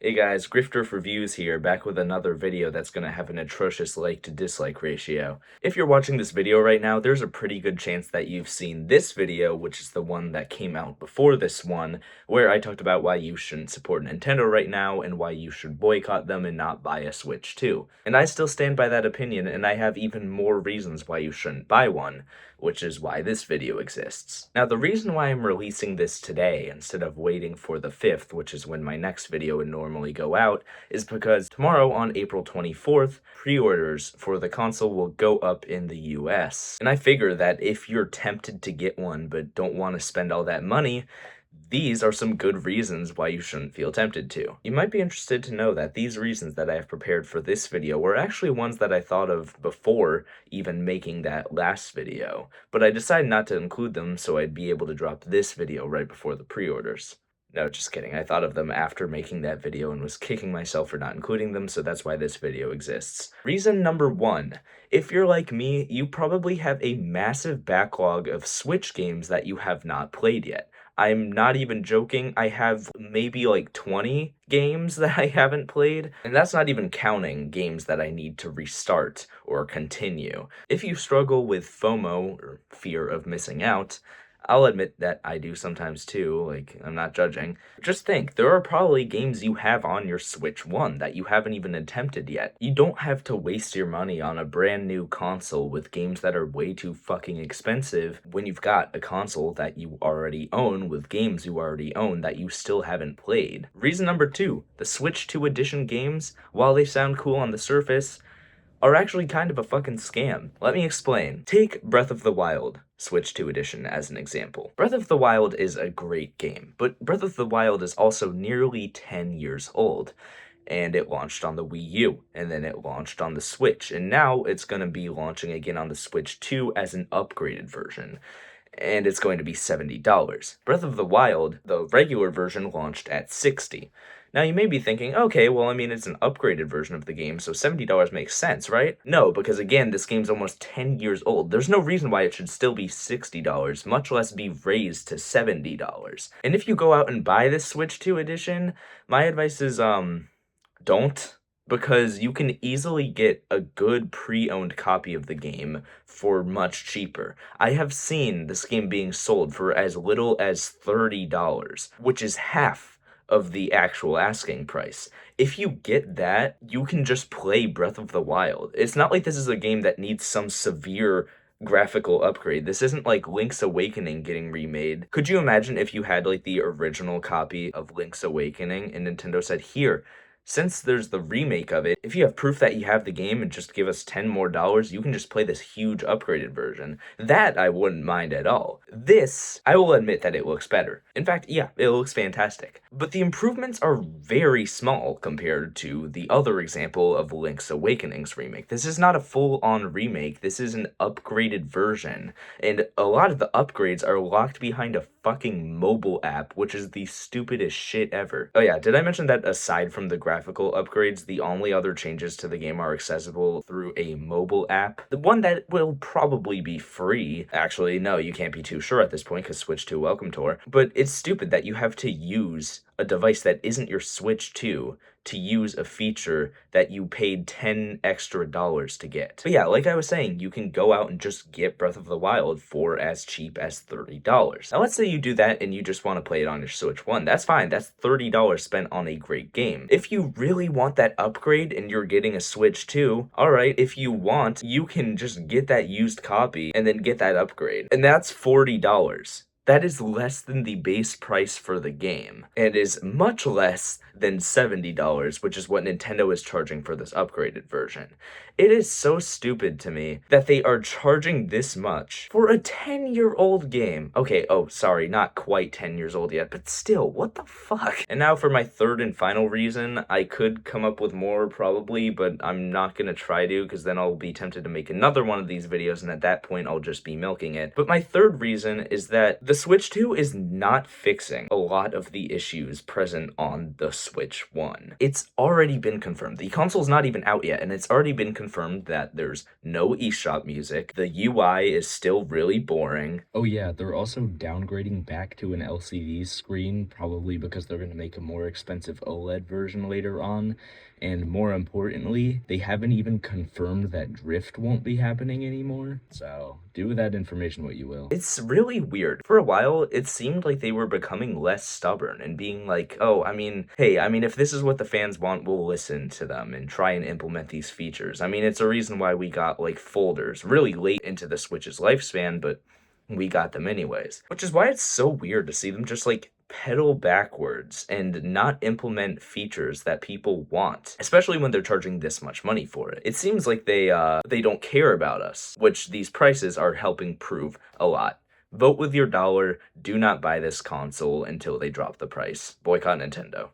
Hey guys, Grifter for Views here, back with another video that's gonna have an atrocious like to dislike ratio. If you're watching this video right now, there's a pretty good chance that you've seen this video, which is the one that came out before this one, where I talked about why you shouldn't support Nintendo right now and why you should boycott them and not buy a Switch 2. And I still stand by that opinion, and I have even more reasons why you shouldn't buy one, which is why this video exists. Now, the reason why I'm releasing this today instead of waiting for the 5th, which is when my next video would normally go out, is because tomorrow on April 24th, pre-orders for the console will go up in the US. And I figure that if you're tempted to get one but don't want to spend all that money, these are some good reasons why you shouldn't feel tempted to. You might be interested to know that these reasons that I have prepared for this video were actually ones that I thought of before even making that last video, but I decided not to include them so I'd be able to drop this video right before the pre-orders. No, just kidding. I thought of them after making that video and was kicking myself for not including them, so that's why this video exists. Reason number 1. If you're like me, you probably have a massive backlog of Switch games that you have not played yet. I'm not even joking, I have maybe like 20 games that I haven't played, and that's not even counting games that I need to restart or continue. If you struggle with FOMO, or fear of missing out, I'll admit that I do sometimes too, like, I'm not judging. Just think, there are probably games you have on your Switch 1 that you haven't even attempted yet. You don't have to waste your money on a brand new console with games that are way too fucking expensive when you've got a console that you already own with games you already own that you still haven't played. Reason number 2, the Switch 2 edition games, while they sound cool on the surface, are actually kind of a fucking scam. Let me explain. Take Breath of the Wild, Switch 2 Edition, as an example. Breath of the Wild is a great game, but Breath of the Wild is also nearly 10 years old. And it launched on the Wii U, and then it launched on the Switch, and now it's going to be launching again on the Switch 2 as an upgraded version. And it's going to be $70. Breath of the Wild, the regular version, launched at $60. Now you may be thinking, okay, well, I mean, it's an upgraded version of the game, so $70 makes sense, right? No, because again, this game's almost 10 years old. There's no reason why it should still be $60, much less be raised to $70. And if you go out and buy this Switch 2 edition, my advice is, don't. Because you can easily get a good pre-owned copy of the game for much cheaper. I have seen this game being sold for as little as $30, which is half of the actual asking price. If you get that, you can just play Breath of the Wild. It's not like this is a game that needs some severe graphical upgrade. This isn't like Link's Awakening getting remade. Could you imagine if you had like the original copy of Link's Awakening and Nintendo said, here, since there's the remake of it, if you have proof that you have the game and just give us $10 more, you can just play this huge upgraded version. That I wouldn't mind at all. This, I will admit that it looks better. In fact, yeah, it looks fantastic. But the improvements are very small compared to the other example of Link's Awakening's remake. This is not a full-on remake, this is an upgraded version. And a lot of the upgrades are locked behind a fucking mobile app, which is the stupidest shit ever. Oh yeah, did I mention that aside from the graphical upgrades, the only other changes to the game are accessible through a mobile app? The one that will probably be free. Actually, no, you can't be too sure at this point because Switch 2 Welcome Tour. But it's stupid that you have to use a device that isn't your Switch 2 to use a feature that you paid $10 extra to get. But yeah, like I was saying, you can go out and just get Breath of the Wild for as cheap as $30. Now let's say you do that and you just want to play it on your Switch 1. That's fine, that's $30 spent on a great game. If you really want that upgrade and you're getting a Switch 2, alright, if you want, you can just get that used copy and then get that upgrade. And that's $40. That is less than the base price for the game, and is much less than $70, which is what Nintendo is charging for this upgraded version. It is so stupid to me that they are charging this much for a 10-year-old game. Okay, oh, sorry, not quite 10 years old yet, but still, what the fuck? And now for my third and final reason. I could come up with more probably, but I'm not gonna try to, because then I'll be tempted to make another one of these videos, and at that point I'll just be milking it. But my third reason is that the Switch 2 is not fixing a lot of the issues present on the Switch 1. It's already been confirmed. The console's not even out yet, and it's already been confirmed that there's no eShop music. The UI is still really boring. Oh yeah, they're also downgrading back to an LCD screen, probably because they're going to make a more expensive OLED version later on. And more importantly, they haven't even confirmed that drift won't be happening anymore. So do with that information what you will. It's really weird. For a while, it seemed like they were becoming less stubborn and being like, oh, if this is what the fans want, we'll listen to them and try and implement these features. I mean, it's a reason why we got like folders really late into the Switch's lifespan, but we got them anyways. Which is why it's so weird to see them just like pedal backwards and not implement features that people want, especially when they're charging this much money for it. It seems like they don't care about us, which these prices are helping prove a lot. Vote with your dollar. Do not buy this console until they drop the price. Boycott Nintendo.